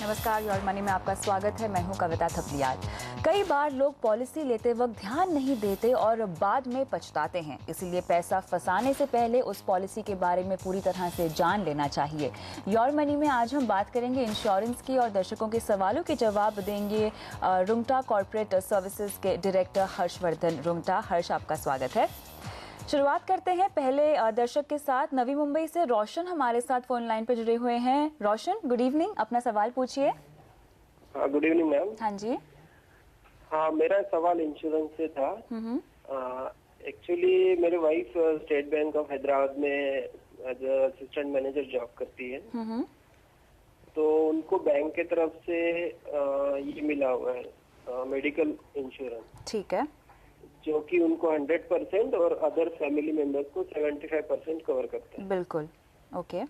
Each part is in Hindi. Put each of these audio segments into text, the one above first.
नमस्कार, योर मनी में आपका स्वागत है। मैं हूं कविता थपलियाल। कई बार लोग पॉलिसी लेते वक्त ध्यान नहीं देते और बाद में पछताते हैं, इसीलिए पैसा फंसाने से पहले उस पॉलिसी के बारे में पूरी तरह से जान लेना चाहिए। योर मनी में आज हम बात करेंगे इंश्योरेंस की और दर्शकों के सवालों के जवाब देंगे रुंगटा कॉर्पोरेट सर्विसेज के डायरेक्टर हर्षवर्धन रुंगटा। हर्ष, आपका स्वागत है। शुरुआत करते हैं पहले दर्शक के साथ। नवी मुंबई से रोशन हमारे साथ फोन लाइन पे जुड़े हुए हैं। रोशन, गुड इवनिंग, अपना सवाल पूछिए। हाँ, गुड इवनिंग मैम। हाँ जी। हाँ, मेरा सवाल इंश्योरेंस से था। एक्चुअली मेरे wife state bank of Hyderabad में एज असिस्टेंट मैनेजर जॉब करती है। तो उनको बैंक के तरफ से ये मिला हुआ है मेडिकल इंश्योरेंस। ठीक है। जो कि उनको 100% और अदर फैमिली मेंबर्स को 75% कवर करता है। बिल्कुल, ओके।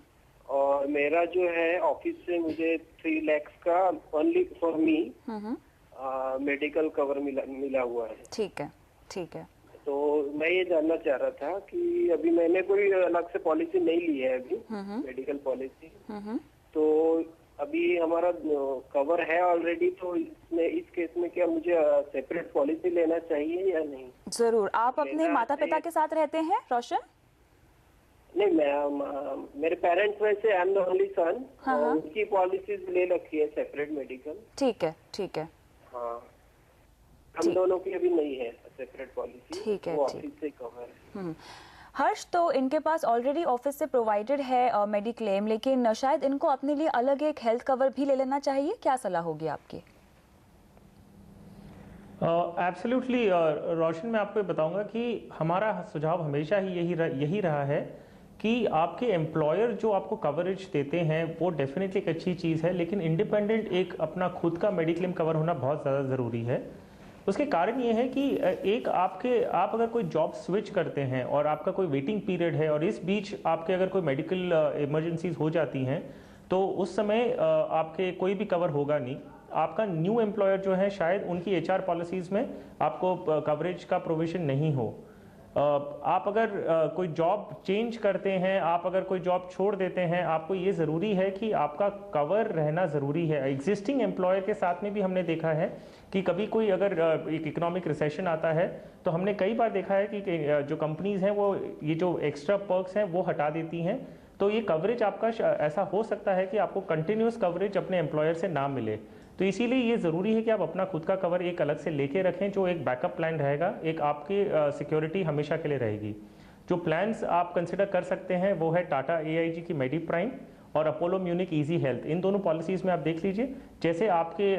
और मेरा जो है ऑफिस से मुझे 3 लाख का only for me medical cover मिला हुआ है। ठीक है, ठीक है। तो मैं ये जानना चाह रहा था कि अभी मैंने कोई अलग से पॉलिसी नहीं ली है अभी, मेडिकल पॉलिसी। तो अभी हमारा कवर है ऑलरेडी, तो इसमें इस केस में क्या मुझे सेपरेट पॉलिसी लेना चाहिए या नहीं? जरूर। आप अपने माता पिता के साथ रहते हैं रोशन? नहीं, मैं मेरे पेरेंट्स में से I am the only son. उनकी पॉलिसीज ले रखी है सेपरेट मेडिकल। ठीक है, ठीक है। हाँ, हम दोनों की अभी नहीं है सेपरेट पॉलिसी। ठीक है, ऑफिस से कवर है। हर्ष, तो इनके पास ऑलरेडी ऑफिस से प्रोवाइडेड है मेडिक्लेम, लेकिन शायद इनको अपने लिए अलग एक हेल्थ कवर भी ले लेना चाहिए। क्या सलाह होगी आपकी? एब्सोल्युटली रोशन, मैं आपको बताऊंगा कि हमारा सुझाव हमेशा ही यही रहा है कि आपके एम्प्लॉयर जो आपको कवरेज देते हैं वो डेफिनेटली एक अच्छी चीज़ है, लेकिन इंडिपेंडेंट एक अपना खुद का मेडिक्लेम कवर होना बहुत ज़्यादा ज़रूरी है। उसके कारण ये है कि आप अगर कोई जॉब स्विच करते हैं और आपका कोई वेटिंग पीरियड है और इस बीच आपके अगर कोई मेडिकल इमरजेंसीज हो जाती हैं, तो उस समय आपके कोई भी कवर होगा नहीं। आपका न्यू एम्प्लॉयर जो है शायद उनकी HR पॉलिसीज में आपको कवरेज का प्रोविजन नहीं हो। आप अगर कोई जॉब चेंज करते हैं, आप अगर कोई जॉब छोड़ देते हैं, आपको ये ज़रूरी है कि आपका कवर रहना ज़रूरी है। एग्जिस्टिंग एम्प्लॉयर के साथ में भी हमने देखा है कि कभी कोई अगर एक इकोनॉमिक रिसेशन आता है तो हमने कई बार देखा है कि जो कंपनीज हैं वो ये जो एक्स्ट्रा पर्क्स हैं वो हटा देती हैं। तो ये कवरेज आपका ऐसा हो सकता है कि आपको कंटिन्यूस कवरेज अपने एम्प्लॉयर से ना मिले। तो इसीलिए ये ज़रूरी है कि आप अपना खुद का कवर एक अलग से लेके रखें, जो एक बैकअप प्लान रहेगा, एक आपकी सिक्योरिटी हमेशा के लिए रहेगी। जो प्लान्स आप कंसिडर कर सकते हैं वो है टाटा AIG की मेडी प्राइम और अपोलो म्यूनिक इजी हेल्थ। इन दोनों पॉलिसीज़ में आप देख लीजिए, जैसे आपके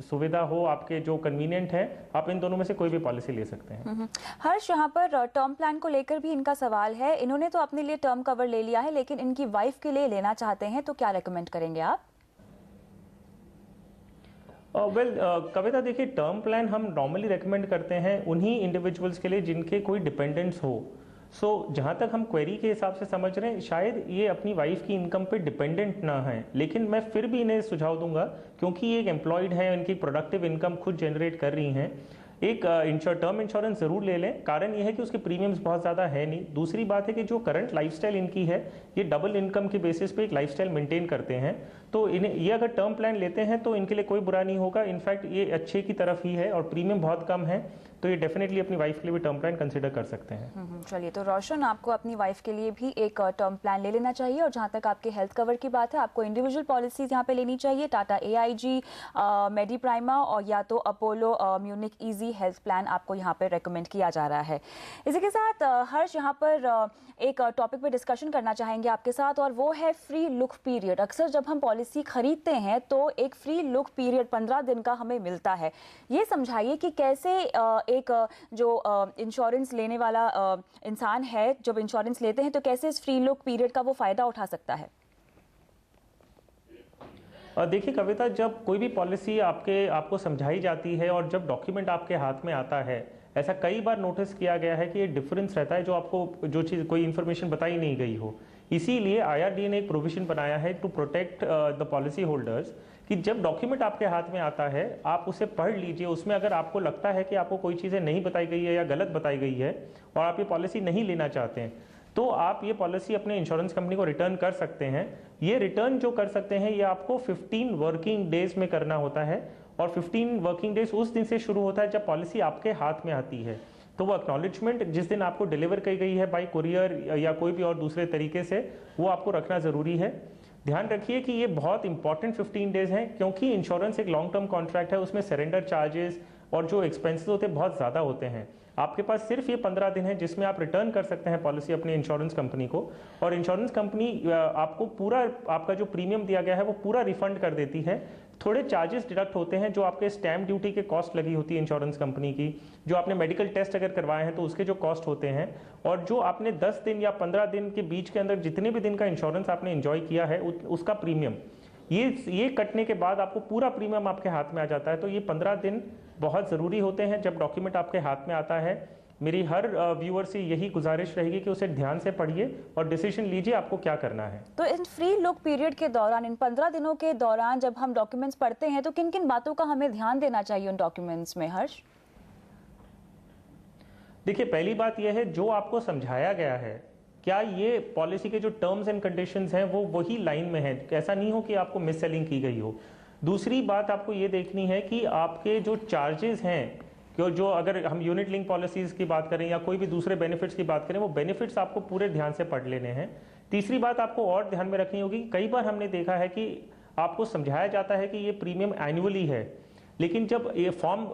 सुविधा हो, आपके जो कन्वीनियंट है, आप इन दोनों में से कोई भी पॉलिसी ले सकते हैं। हर्ष, यहाँ पर टर्म प्लान को लेकर भी इनका सवाल है। इन्होंने तो अपने लिए टर्म कवर ले लिया है, लेकिन इनकी वाइफ के लिए लेना चाहते हैं, तो क्या रेकमेंड करेंगे आप? कविता, देखिए, टर्म प्लान हम नॉर्मली रेकमेंड करते हैं उन्हीं इंडिविजुअल्स के लिए जिनके कोई डिपेंडेंट्स हो। जहाँ तक हम क्वेरी के हिसाब से समझ रहे हैं, शायद ये अपनी वाइफ की इनकम पे डिपेंडेंट ना है, लेकिन मैं फिर भी इन्हें सुझाव दूंगा, क्योंकि ये एक एम्प्लॉयड है, इनकी प्रोडक्टिव इनकम खुद जनरेट कर रही हैं, एक टर्म इंश्योरेंस जरूर ले लें। कारण ये है कि उसके प्रीमियम्स बहुत ज़्यादा है नहीं। दूसरी बात है कि जो करंट लाइफस्टाइल इनकी है, ये डबल इनकम की बेसिस पे एक लाइफस्टाइल मेंटेन करते हैं। तो ये अगर टर्म प्लान लेते हैं तो इनके लिए कोई बुरा नहीं होगा। इनफैक्ट ये अच्छे की तरफ ही है और प्रीमियम बहुत कम है, तो ये डेफिनेटली अपनी वाइफ के लिए भी टर्म प्लान कंसिडर कर सकते हैं। चलिए, तो रोशन, आपको अपनी वाइफ के लिए भी एक टर्म प्लान ले लेना चाहिए। और जहाँ तक आपके हेल्थ कवर की बात है, आपको इंडिविजुअल पॉलिसीज यहाँ पे लेनी चाहिए। टाटा AIG मेडी प्राइमा और या तो Apollo Munich easy health plan आपको यहाँ पे रेकमेंड किया जा रहा है। इसी के साथ हर्ष, यहाँ पर एक टॉपिक पे डिस्कशन करना चाहेंगे आपके साथ, और वो है फ्री लुक पीरियड। अक्सर जब हम पॉलिसी खरीदते हैं तो एक फ्री लुक पीरियड 15 दिन का हमें मिलता है। ये समझाइए कि कैसे एक जो इंश्योरेंस लेने वाला इंसान है, जब इंश्योरेंस लेते हैं तो कैसे इस फ्री लुक पीरियड का वो फायदा उठा सकता है? देखिए कविता, जब कोई भी पॉलिसी आपको समझाई जाती है और जब डॉक्यूमेंट आपके हाथ में आता है, ऐसा कई बार नोटिस किया गया है कि ये डिफरेंस रहता है, जो आपको जो चीज़ कोई इन्फॉर्मेशन बताई नहीं गई हो। इसीलिए IRDA ने एक प्रोविजन बनाया है to protect the policy holders, कि जब डॉक्यूमेंट आपके हाथ में आता है आप उसे पढ़ लीजिए। उसमें अगर आपको लगता है कि आपको कोई चीज़ें नहीं बताई गई है या गलत बताई गई है और आप ये पॉलिसी नहीं लेना चाहते हैं, तो आप ये पॉलिसी अपने इंश्योरेंस कंपनी को रिटर्न कर सकते हैं। ये रिटर्न जो कर सकते हैं ये आपको 15 वर्किंग डेज में करना होता है, और 15 वर्किंग डेज उस दिन से शुरू होता है जब पॉलिसी आपके हाथ में आती है। तो वो एक्नॉलेजमेंट जिस दिन आपको डिलीवर की गई है बाय कुरियर या कोई भी और दूसरे तरीके से, वो आपको रखना ज़रूरी है। ध्यान रखिए कि ये बहुत इंपॉर्टेंट 15 डेज हैं, क्योंकि इंश्योरेंस एक लॉन्ग टर्म कॉन्ट्रैक्ट है, उसमें सरेंडर चार्जेस और जो एक्सपेंसेस होते हैं बहुत ज़्यादा होते हैं। आपके पास सिर्फ ये 15 दिन है जिसमें आप रिटर्न कर सकते हैं पॉलिसी अपने इंश्योरेंस कंपनी को, और इंश्योरेंस कंपनी आपको पूरा आपका जो प्रीमियम दिया गया है वो पूरा रिफंड कर देती है। थोड़े चार्जेस डिडक्ट होते हैं, जो आपके स्टैम्प ड्यूटी के कॉस्ट लगी होती है इंश्योरेंस कंपनी की, जो आपने मेडिकल टेस्ट अगर करवाए हैं तो उसके जो कॉस्ट होते हैं, और जो आपने 10 दिन या 15 दिन के बीच के अंदर जितने भी दिन का इंश्योरेंस आपने एंजॉय किया है उसका प्रीमियम, ये कटने के बाद आपको पूरा प्रीमियम आपके हाथ में आ जाता है। तो ये 15 दिन बहुत ज़रूरी होते हैं जब डॉक्यूमेंट आपके हाथ में आता है। मेरी हर व्यूअर से यही गुजारिश रहेगी कि उसे ध्यान से पढ़िए और डिसीजन लीजिए आपको क्या करना है। तो इन फ्री लुक पीरियड के दौरान, इन 15 दिनों के दौरान जब हम डॉक्यूमेंट्स पढ़ते हैं तो किन किन बातों का हमें ध्यान देना चाहिए उन डॉक्यूमेंट्स में, हर्ष? देखिए, पहली बात यह है जो आपको समझाया गया है, क्या ये पॉलिसी के जो टर्म्स एंड कंडीशंस हैं वो वही लाइन में है, ऐसा नहीं हो कि आपको मिस सेलिंग की गई हो। दूसरी बात आपको ये देखनी है कि आपके जो चार्जेस हैं, जो अगर हम यूनिट लिंक पॉलिसीज की बात करें या कोई भी दूसरे बेनिफिट्स की बात करें, वो बेनिफिट्स आपको पूरे ध्यान से पढ़ लेने हैं। तीसरी बात आपको और ध्यान में रखनी होगी, कई बार हमने देखा है कि आपको समझाया जाता है कि ये प्रीमियम एनुअली है, लेकिन जब ये फॉर्म,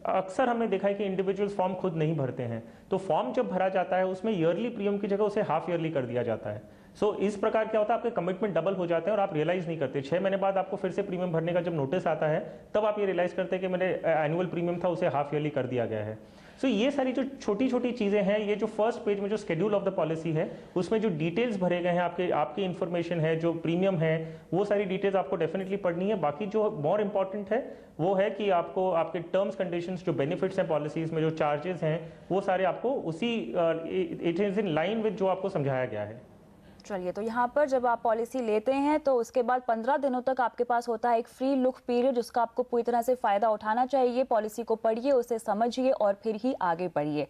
अक्सर हमने देखा है कि इंडिविजुअल्स फॉर्म खुद नहीं भरते हैं, तो फॉर्म जब भरा जाता है उसमें ईयरली प्रीमियम की जगह उसे हाफ ईयरली कर दिया जाता है। सो इस प्रकार क्या होता है, आपके कमिटमेंट डबल हो जाते हैं और आप रियलाइज नहीं करते। 6 महीने बाद आपको फिर से प्रीमियम भरने का जब नोटिस आता है तब आप ये रियलाइज करते हैं कि मैंने एनुअल प्रीमियम था उसे हाफ ईयरली कर दिया गया है। सो ये सारी जो छोटी छोटी चीज़ें हैं, ये जो फर्स्ट पेज में जो शेड्यूल ऑफ द पॉलिसी है उसमें जो डिटेल्स भरे गए हैं, आपकी इन्फॉर्मेशन है, जो प्रीमियम है, वो सारी डिटेल्स आपको डेफिनेटली पढ़नी है। बाकी जो मोर इंपॉर्टेंट है वो है कि आपको आपके टर्म्स कंडीशंस, जो बेनिफिट्स हैं पॉलिसीज में, जो चार्जेस हैं, वो सारे आपको उसी it is in line with जो आपको समझाया गया है। चलिए, तो यहाँ पर जब आप पॉलिसी लेते हैं तो उसके बाद 15 दिनों तक आपके पास होता है एक फ्री लुक पीरियड, जिसका आपको पूरी तरह से फ़ायदा उठाना चाहिए। पॉलिसी को पढ़िए, उसे समझिए और फिर ही आगे बढ़िए।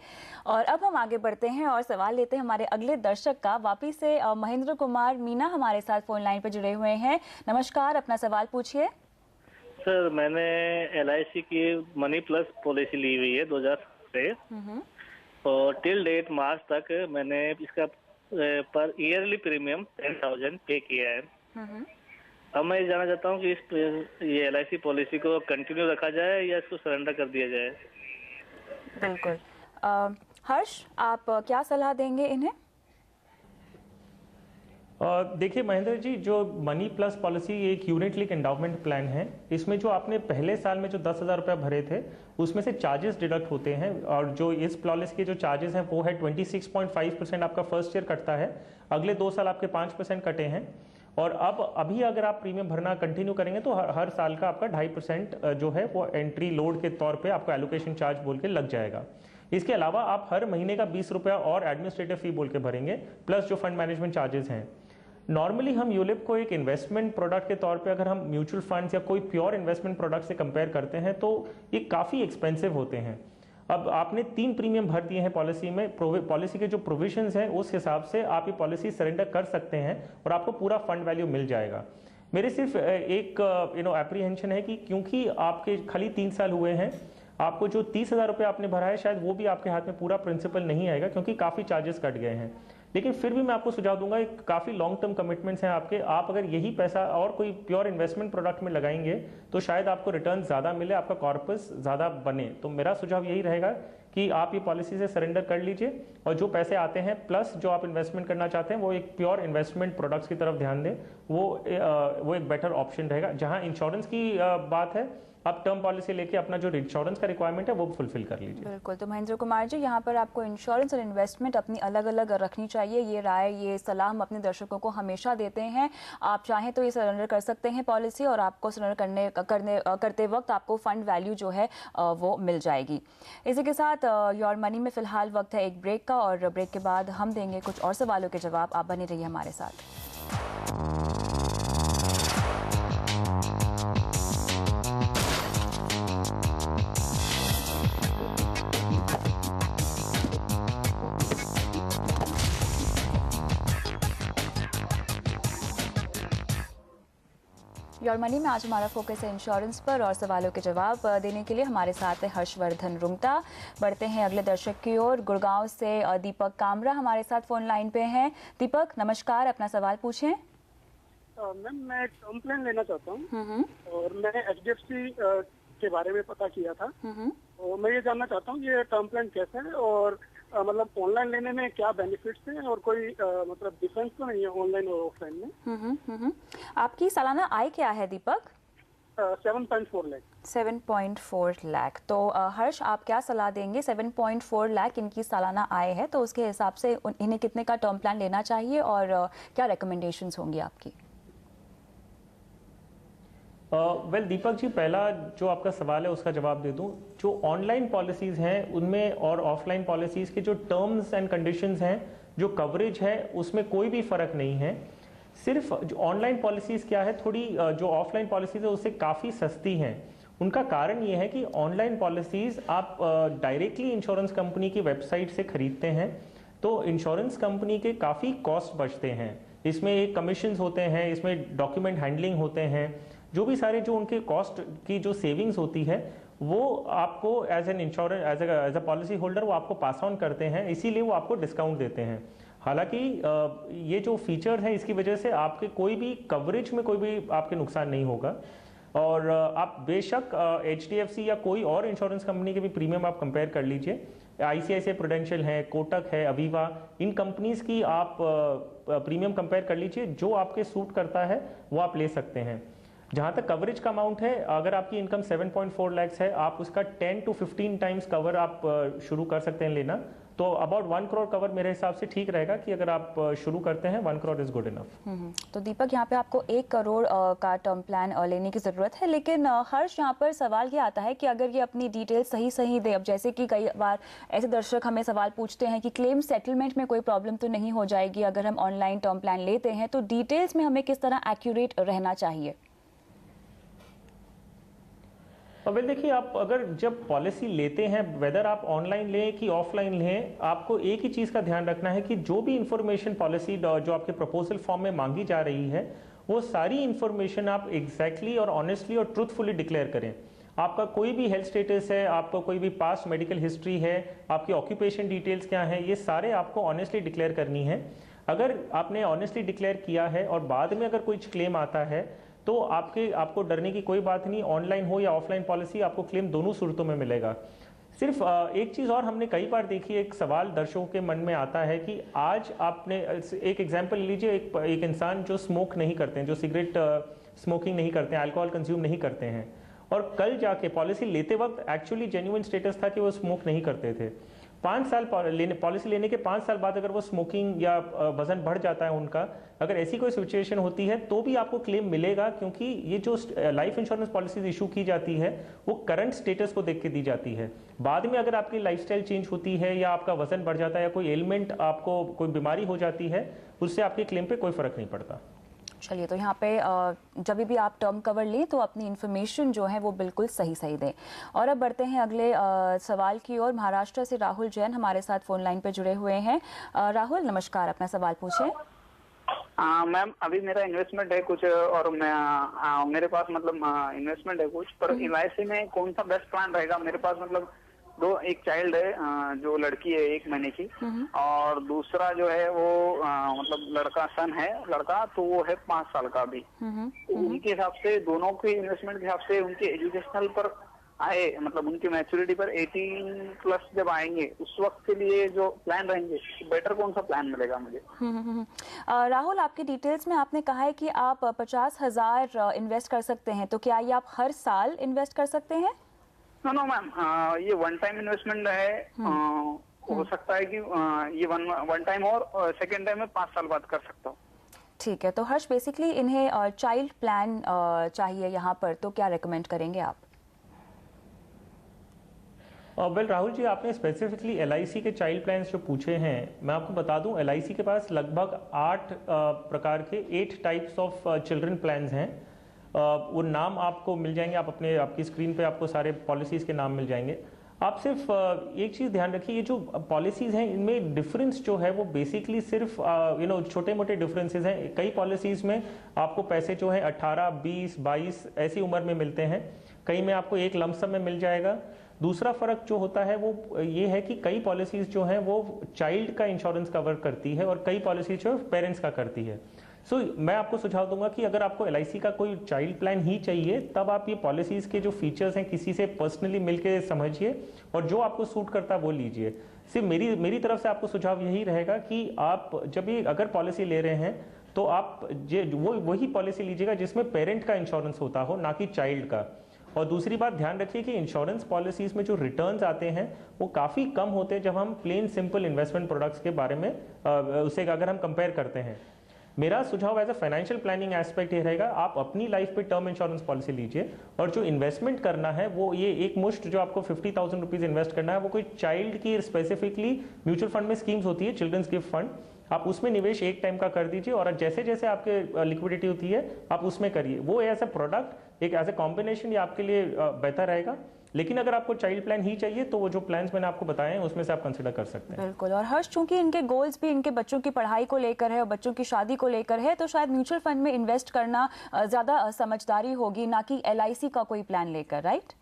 और अब हम आगे बढ़ते हैं और सवाल लेते हैं हमारे अगले दर्शक का। वापिस से महेंद्र कुमार मीना हमारे साथ फोन लाइन पर जुड़े हुए हैं। नमस्कार, अपना सवाल पूछिए। सर, मैंने LIC की मनी प्लस पॉलिसी ली हुई है 2000 से, और टिल डेट मार्च तक मैंने इसका पर ईयरली प्रीमियम 10,000 पे किया है। अब मैं ये जानना चाहता हूँ कि ये LIC पॉलिसी को कंटिन्यू रखा जाए या इसको सरेंडर कर दिया जाए। बिल्कुल। हर्ष, आप क्या सलाह देंगे इन्हें? देखिए महेंद्र जी, जो मनी प्लस पॉलिसी एक यूनिट लिंक एंडाउमेंट प्लान है, इसमें जो आपने पहले साल में जो 10,000 रुपये भरे थे उसमें से चार्जेस डिडक्ट होते हैं, और जो इस पॉलिसी के जो चार्जेस हैं वो है 26.5% आपका फर्स्ट ईयर कटता है, अगले 2 साल आपके 5% कटे हैं, और अभी अगर आप प्रीमियम भरना कंटिन्यू करेंगे तो हर साल का आपका 2.5% जो है वो एंट्री लोड के तौर पर आपको एलोकेशन चार्ज बोल के लग जाएगा। इसके अलावा आप हर महीने का 20 रुपया और एडमिनिस्ट्रेटिव फी बोल के भरेंगे, प्लस जो फंड मैनेजमेंट चार्जेस हैं। नॉर्मली हम यूलिप को एक इन्वेस्टमेंट प्रोडक्ट के तौर पे अगर हम म्यूचुअल फंड्स या कोई प्योर इन्वेस्टमेंट प्रोडक्ट से कंपेयर करते हैं तो ये काफ़ी एक्सपेंसिव होते हैं। अब आपने 3 प्रीमियम भर दिए हैं पॉलिसी में, पॉलिसी के जो प्रोविजंस हैं उस हिसाब से आप ये पॉलिसी सरेंडर कर सकते हैं और आपको पूरा फंड वैल्यू मिल जाएगा। मेरे सिर्फ एक एप्रीहेंशन है कि क्योंकि आपके खाली 3 साल हुए हैं, आपको जो 30,000 रुपये आपने भरा है शायद वो भी आपके हाथ में पूरा प्रिंसिपल नहीं आएगा, क्योंकि काफ़ी चार्जेस कट गए हैं। लेकिन फिर भी मैं आपको सुझाव दूंगा, काफ़ी लॉन्ग टर्म कमिटमेंट्स हैं आपके, आप अगर यही पैसा और कोई प्योर इन्वेस्टमेंट प्रोडक्ट में लगाएंगे तो शायद आपको रिटर्न ज़्यादा मिले, आपका कॉर्पस ज़्यादा बने। तो मेरा सुझाव यही रहेगा कि आप ये पॉलिसी से सरेंडर कर लीजिए, और जो पैसे आते हैं प्लस जो आप इन्वेस्टमेंट करना चाहते हैं वो एक प्योर इन्वेस्टमेंट प्रोडक्ट्स की तरफ ध्यान दें, वो एक बेटर ऑप्शन रहेगा। जहाँ इंश्योरेंस की बात है, आप टर्म पॉलिसी लेके अपना जो इंश्योरेंस का रिक्वायरमेंट है वो फुलफिल कर लीजिए। बिल्कुल। तो महेंद्र कुमार जी, यहाँ पर आपको इंश्योरेंस और इन्वेस्टमेंट अपनी अलग अलग रखनी चाहिए, ये राय, ये सलाह हम अपने दर्शकों को हमेशा देते हैं। आप चाहें तो ये सरेंडर कर सकते हैं पॉलिसी, और आपको सरेंडर करते वक्त आपको फंड वैल्यू जो है वो मिल जाएगी। इसी के साथ योर मनी में फिलहाल वक्त है एक ब्रेक का, और ब्रेक के बाद हम देंगे कुछ और सवालों के जवाब। आप बने रहिए हमारे साथ। योर मनी में आज हमारा फोकस है इंश्योरेंस पर और सवालों के जवाब देने के लिए हमारे साथ है हर्षवर्धन रुंगटा। बढ़ते हैं अगले दर्शक की ओर। गुड़गांव से दीपक कामरा हमारे साथ फोन लाइन पे हैं। दीपक नमस्कार, अपना सवाल पूछें। मैम मैं टर्म प्लान लेना चाहता हूँ और मैंने HDFC के बारे में पता किया था, तो मैं ये जानना चाहता हूँ ये टर्म प्लान कैसा है और मतलब ऑनलाइन लेने में क्या बेनिफिट्स हैं और कोई मतलब डिफरेंस तो नहीं है ऑनलाइन और ऑफलाइन में। आपकी सालाना आय क्या है दीपक? 7.4 लाख। 7.4 लाख। तो हर्ष आप क्या सलाह देंगे? 7.4 लाख इनकी सालाना आय है, तो उसके हिसाब से इन्हें कितने का टर्म प्लान लेना चाहिए और क्या रिकमेंडेशंस होंगी आपकी? वेल दीपक जी, पहला जो आपका सवाल है उसका जवाब दे दूं। जो ऑनलाइन पॉलिसीज़ हैं उनमें और ऑफलाइन पॉलिसीज़ के जो टर्म्स एंड कंडीशंस हैं, जो कवरेज है, उसमें कोई भी फ़र्क नहीं है। सिर्फ जो ऑनलाइन पॉलिसीज़ क्या है, थोड़ी जो ऑफलाइन पॉलिसीज़ है उससे काफ़ी सस्ती हैं। उनका कारण ये है कि ऑनलाइन पॉलिसीज़ आप डायरेक्टली इंश्योरेंस कंपनी की वेबसाइट से ख़रीदते हैं, तो इंश्योरेंस कंपनी के काफ़ी कॉस्ट बचते हैं। इसमें एक कमीशंस होते हैं, इसमें डॉक्यूमेंट हैंडलिंग होते हैं, जो भी सारे जो उनके कॉस्ट की जो सेविंग्स होती है वो आपको as an insurance as a policy holder वो आपको पास ऑन करते हैं, इसीलिए वो आपको डिस्काउंट देते हैं। हालांकि ये जो फीचर है इसकी वजह से आपके कोई भी कवरेज में कोई भी आपके नुकसान नहीं होगा। और आप बेशक HDFC या कोई और इंश्योरेंस कंपनी के भी प्रीमियम आप कंपेयर कर लीजिए। ICICI प्रूडेंशियल है, कोटक है, अवीवा, इन कंपनीज की आप प्रीमियम कंपेयर कर लीजिए, जो आपके सूट करता है वो आप ले सकते हैं। जहाँ तक कवरेज का अमाउंट है, अगर आपकी इनकम 7.4 लाख है, आप उसका 10 to 15 टाइम्स कवर आप शुरू कर सकते हैं लेना, तो अबाउट 1 करोड़ कवर मेरे हिसाब से ठीक रहेगा कि अगर आप शुरू करते हैं 1 करोड़ इज गुड इनफ। तो दीपक यहाँ पे आपको 1 करोड़ का टर्म प्लान लेने की ज़रूरत है, लेकिन हर्ष यहाँ पर सवाल ये आता है कि अगर ये अपनी डिटेल्स सही दे, अब जैसे कि कई बार ऐसे दर्शक हमें सवाल पूछते हैं कि क्लेम सेटलमेंट में कोई प्रॉब्लम तो नहीं हो जाएगी अगर हम ऑनलाइन टर्म प्लान लेते हैं, तो डिटेल्स में हमें किस तरह एक्यूरेट रहना चाहिए? अब देखिए, आप अगर जब पॉलिसी लेते हैं, वेदर आप ऑनलाइन लें कि ऑफलाइन लें, आपको एक ही चीज़ का ध्यान रखना है कि जो भी इंफॉर्मेशन पॉलिसी जो आपके प्रपोजल फॉर्म में मांगी जा रही है, वो सारी इंफॉर्मेशन आप एग्जैक्टली और ऑनेस्टली और ट्रूथफुली डिक्लेयर करें। आपका कोई भी हेल्थ स्टेटस है, आपका कोई भी पास्ट मेडिकल हिस्ट्री है, आपकी ऑक्यूपेशन डिटेल्स क्या हैं, ये सारे आपको ऑनेस्टली डिक्लेयर करनी है। अगर आपने ऑनेस्टली डिक्लेयर किया है और बाद में अगर कोई क्लेम आता है तो आपको डरने की कोई बात नहीं। ऑनलाइन हो या ऑफलाइन पॉलिसी, आपको क्लेम दोनों सूरतों में मिलेगा। सिर्फ एक चीज़ और हमने कई बार देखी, एक सवाल दर्शकों के मन में आता है कि आज आपने एक एग्जांपल लीजिए, एक इंसान जो स्मोक नहीं करते हैं, जो सिगरेट स्मोकिंग नहीं करते हैं, अल्कोहल कंज्यूम नहीं करते हैं, और कल जाके पॉलिसी लेते वक्त एक्चुअली जेन्युइन स्टेटस था कि वो स्मोक नहीं करते थे। 5 साल पॉलिसी लेने के 5 साल बाद अगर वो स्मोकिंग या वजन बढ़ जाता है उनका, अगर ऐसी कोई सिचुएशन होती है तो भी आपको क्लेम मिलेगा, क्योंकि ये जो लाइफ इंश्योरेंस पॉलिसीज इशू की जाती है वो करंट स्टेटस को देख के दी जाती है। बाद में अगर आपकी लाइफस्टाइल चेंज होती है या आपका वजन बढ़ जाता है या कोई एलिमेंट, आपको कोई बीमारी हो जाती है, उससे आपके क्लेम पे कोई फर्क नहीं पड़ता। चलिए, तो यहाँ पे जब भी आप टर्म कवर लें तो अपनी इन्फॉर्मेशन जो है वो बिल्कुल सही दें। और अब बढ़ते हैं अगले सवाल की ओर। महाराष्ट्र से राहुल जैन हमारे साथ फोन लाइन पे जुड़े हुए हैं। राहुल नमस्कार, अपना सवाल पूछें। मैम, अभी मेरा इन्वेस्टमेंट है कुछ और मेरे पास मतलब इन्वेस्टमेंट है कुछ, पर LIC में कौन सा बेस्ट प्लान रहेगा? मेरे पास मतलब एक चाइल्ड है, जो लड़की है 1 महीने की, और दूसरा जो है वो मतलब लड़का सन है, लड़का तो वो है 5 साल का अभी। तो उनके हिसाब से, दोनों के इन्वेस्टमेंट के हिसाब से, उनके एजुकेशनल पर आए, मतलब उनकी मैच्योरिटी पर 18+ जब आएंगे उस वक्त के लिए जो प्लान रहेंगे, बेटर कौन सा प्लान मिलेगा मुझे? राहुल, आपकी डिटेल्स में आपने कहा है कि आप 50,000 इन्वेस्ट कर सकते हैं, तो क्या ये आप हर साल इन्वेस्ट कर सकते हैं? नो मैम, ये वन टाइम इन्वेस्टमेंट है। हो सकता है कि ये वन टाइम और सेकेंड टाइम में 5 साल बाद कर सकता हूँ। ठीक है, तो हर्ष बेसिकली इन्हें चाइल्ड प्लान चाहिए यहाँ पर, तो क्या रेकमेंड करेंगे आप? वेल राहुल जी, आपने स्पेसिफिकली LIC के चाइल्ड प्लान्स जो पूछे हैं, मैं आपको बता दूं LIC के पास लगभग 8 प्रकार के 8 टाइप्स ऑफ चिल्ड्रन प्लान्स हैं। वो नाम आपको मिल जाएंगे, आपकी स्क्रीन पे आपको सारे पॉलिसीज़ के नाम मिल जाएंगे। आप सिर्फ एक चीज़ ध्यान रखिए, ये जो पॉलिसीज़ हैं इनमें डिफरेंस जो है वो बेसिकली सिर्फ छोटे मोटे डिफरेंसेस हैं। कई पॉलिसीज़ में आपको पैसे जो है 18, 20, 22 ऐसी उम्र में मिलते हैं, कई में आपको एक लमसम में मिल जाएगा। दूसरा फ़र्क जो होता है वो ये है कि कई पॉलिसीज़ जो हैं वो चाइल्ड का इंश्योरेंस कवर करती है और कई पॉलिसीज जो पेरेंट्स का करती है। मैं आपको सुझाव दूंगा कि अगर आपको LIC का कोई चाइल्ड प्लान ही चाहिए तब आप ये पॉलिसीज़ के जो फीचर्स हैं किसी से पर्सनली मिलके समझिए और जो आपको सूट करता है वो लीजिए। सिर्फ मेरी तरफ से आपको सुझाव यही रहेगा कि आप जब ये अगर पॉलिसी ले रहे हैं तो आप वही पॉलिसी लीजिएगा जिसमें पेरेंट का इंश्योरेंस होता हो, ना कि चाइल्ड का। और दूसरी बात ध्यान रखिए कि इंश्योरेंस पॉलिसीज़ में जो रिटर्न्स आते हैं वो काफ़ी कम होते हैं जब हम प्लेन सिंपल इन्वेस्टमेंट प्रोडक्ट्स के बारे में उससे अगर हम कंपेयर करते हैं। मेरा सुझाव as a financial planning aspect ये रहेगा, आप अपनी लाइफ पे टर्म इंश्योरेंस पॉलिसी लीजिए और जो इन्वेस्टमेंट करना है वो ये एक मुश्त जो आपको 50,000 रुपीज़ इन्वेस्ट करना है वो कोई चाइल्ड की स्पेसिफिकली म्यूचुअल फंड में स्कीम्स होती है, चिल्ड्रंस गिफ्ट फंड, आप उसमें निवेश एक टाइम का कर दीजिए और जैसे जैसे आपके लिक्विडिटी होती है आप उसमें करिए। वो एज अ प्रोडक्ट एक एज अ कॉम्बिनेशन ये आपके लिए बेहतर रहेगा। लेकिन अगर आपको चाइल्ड प्लान ही चाहिए तो वो जो प्लान्स मैंने आपको बताए हैं उसमें से आप कंसिडर कर सकते हैं। बिल्कुल। और हर्ष, चूंकि इनके गोल्स भी इनके बच्चों की पढ़ाई को लेकर है और बच्चों की शादी को लेकर है, तो शायद म्यूचुअल फंड में इन्वेस्ट करना ज़्यादा समझदारी होगी, ना कि LIC का कोई प्लान लेकर, राइट?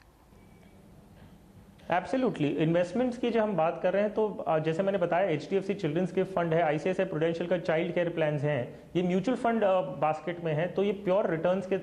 एब्सोल्युटली। इन्वेस्टमेंट्स की जब हम बात कर रहे हैं तो जैसे मैंने बताया HDFC चिल्ड्रंस गिफ्ट फंड है, ICICI प्रूडेंशियल का चाइल्ड केयर प्लान्स हैं, ये म्यूचुअल फंड बास्केट में है, तो ये प्योर रिटर्न्स के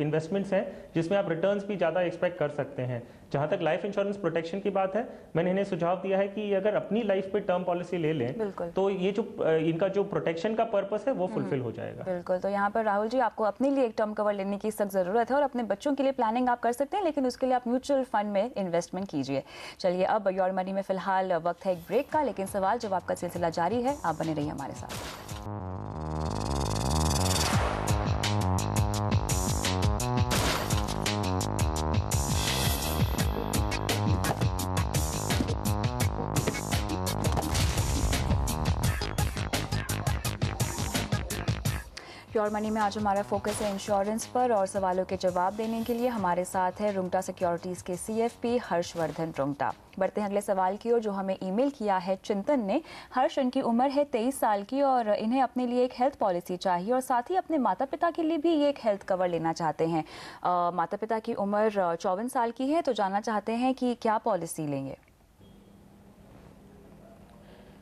इन्वेस्टमेंट्स हैं जिसमें आप रिटर्न्स भी ज़्यादा एक्सपेक्ट कर सकते हैं। जहाँ तक लाइफ इंश्योरेंस प्रोटेक्शन की बात है, मैंने इन्हें सुझाव दिया है कि अगर अपनी लाइफ पे टर्म पॉलिसी ले लें तो ये जो इनका जो प्रोटेक्शन का पर्पस है वो फुलफिल हो जाएगा। बिल्कुल। तो यहाँ पर राहुल जी, आपको अपने लिए एक टर्म कवर लेने की सख्त ज़रूरत है और अपने बच्चों के लिए प्लानिंग आप कर सकते हैं, लेकिन उसके लिए आप म्यूचुअल फंड में इन्वेस्टमेंट कीजिए। चलिए, अब योर मनी में फिलहाल वक्त है एक ब्रेक का, लेकिन सवाल जवाब का सिलसिला जारी है, आप बने रहिए हमारे साथ। प्योर मनी में आज हमारा फोकस है इंश्योरेंस पर और सवालों के जवाब देने के लिए हमारे साथ है रुंगटा सिक्योरिटीज़ के CFP हर्षवर्धन रुंगटा। बढ़ते हैं अगले सवाल की ओर, जो हमें ईमेल किया है चिंतन ने। हर्ष, इनकी उम्र है 23 साल की और इन्हें अपने लिए एक हेल्थ पॉलिसी चाहिए और साथ ही अपने माता पिता के लिए भी ये एक हेल्थ कवर लेना चाहते हैं। माता पिता की उम्र 54 साल की है, तो जानना चाहते हैं कि क्या पॉलिसी लेंगे।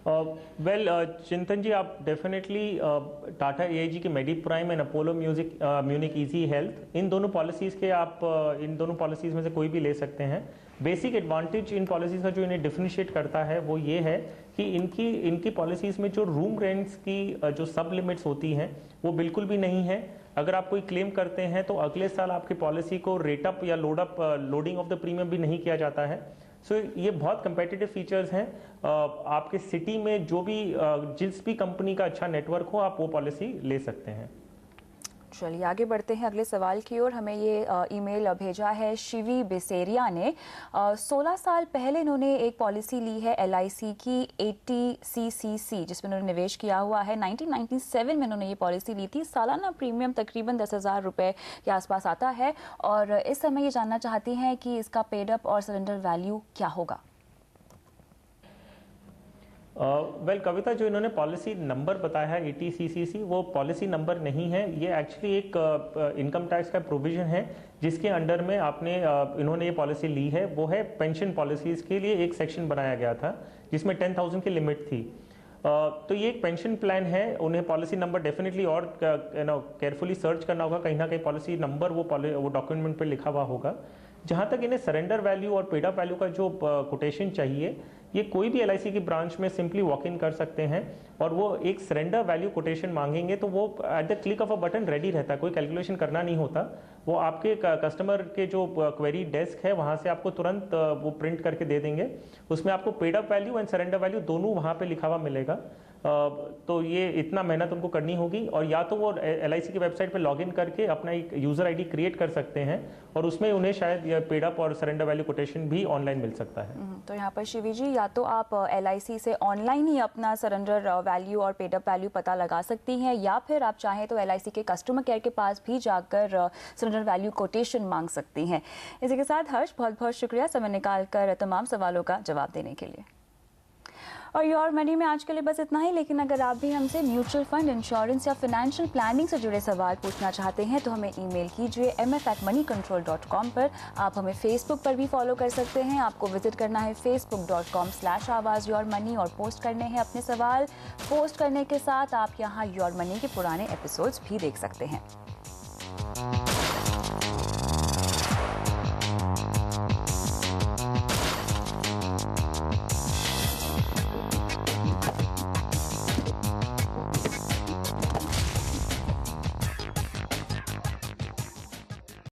चिंतन जी, आप डेफिनेटली टाटा AIG के medi prime and Apollo Munich easy health, इन दोनों पॉलिसीज़ के आप इन दोनों पॉलिसीज़ में से कोई भी ले सकते हैं। बेसिक एडवांटेज इन पॉलिसीज़ का जो इन्हें डिफरेंशिएट करता है वो ये है कि इनकी पॉलिसीज़ में जो रूम रेंट्स की जो सब लिमिट्स होती हैं वो बिल्कुल भी नहीं है। अगर आप कोई क्लेम करते हैं तो अगले साल आपकी पॉलिसी को रेट अप या लोडिंग ऑफ द प्रीमियम भी नहीं किया जाता है। ये बहुत कंपेटिटिव फीचर्स हैं। आपके सिटी में जो भी जिस भी कंपनी का अच्छा नेटवर्क हो आप वो पॉलिसी ले सकते हैं। चलिए आगे बढ़ते हैं अगले सवाल की ओर। हमें ये ईमेल भेजा है शिवी बेसेरिया ने। 16 साल पहले इन्होंने एक पॉलिसी ली है LIC की 80CCC, जिसमें उन्होंने निवेश किया हुआ है। 1997 में उन्होंने ये पॉलिसी ली थी। सालाना प्रीमियम तकरीबन 10,000 रुपये के आसपास आता है और इस समय ये जानना चाहती हैं कि इसका पेड अप और सरेंडर वैल्यू क्या होगा। कविता, जो इन्होंने पॉलिसी नंबर बताया है 80CCC, वो पॉलिसी नंबर नहीं है, ये एक्चुअली एक इनकम टैक्स का प्रोविजन है जिसके अंडर में इन्होंने ये पॉलिसी ली है। वो है पेंशन पॉलिसीज़ के लिए एक सेक्शन बनाया गया था जिसमें 10,000 की लिमिट थी। तो ये एक पेंशन प्लान है, उन्हें पॉलिसी नंबर डेफिनेटली और केयरफुली सर्च करना होगा, कहीं ना कहीं पॉलिसी नंबर वो डॉक्यूमेंट पे लिखा हुआ होगा। जहाँ तक इन्हें सरेंडर वैल्यू और पेड अप वैल्यू का जो कोटेशन चाहिए, ये कोई भी LIC की ब्रांच में सिंपली वॉक इन कर सकते हैं और वो एक सरेंडर वैल्यू कोटेशन मांगेंगे तो वो at the click of a button ready रहता है, कोई कैलकुलेशन करना नहीं होता। वो आपके कस्टमर के जो क्वेरी डेस्क है वहाँ से आपको तुरंत वो प्रिंट करके दे देंगे। उसमें आपको paid up value and surrender value दोनों वहाँ पे लिखा हुआ मिलेगा। तो ये इतना मेहनत उनको करनी होगी, और या तो वो LIC की वेबसाइट पे लॉगिन करके अपना एक यूज़र ID क्रिएट कर सकते हैं और उसमें उन्हें शायद ये पेड अप और सरेंडर वैल्यू कोटेशन भी ऑनलाइन मिल सकता है। तो यहाँ पर शिवी जी, या तो आप LIC से ऑनलाइन ही अपना सरेंडर वैल्यू और पेड अप वैल्यू पता लगा सकती हैं, या फिर आप चाहें तो LIC के कस्टमर केयर के पास भी जाकर सरेंडर वैल्यू कोटेशन मांग सकती हैं। इसी के साथ हर्ष, बहुत बहुत शुक्रिया समय निकाल कर तमाम सवालों का जवाब देने के लिए। और योर मनी में आज के लिए बस इतना ही, लेकिन अगर आप भी हमसे म्यूचुअल फंड, इंश्योरेंस या फाइनेंशियल प्लानिंग से जुड़े सवाल पूछना चाहते हैं तो हमें ईमेल कीजिए mf@moneycontrol.com पर। आप हमें फेसबुक पर भी फॉलो कर सकते हैं। आपको विजिट करना है facebook.com/आवाज़-योर-मनी और पोस्ट करने हैं अपने सवाल। पोस्ट करने के साथ आप यहाँ योर मनी के पुराने एपिसोड्स भी देख सकते हैं।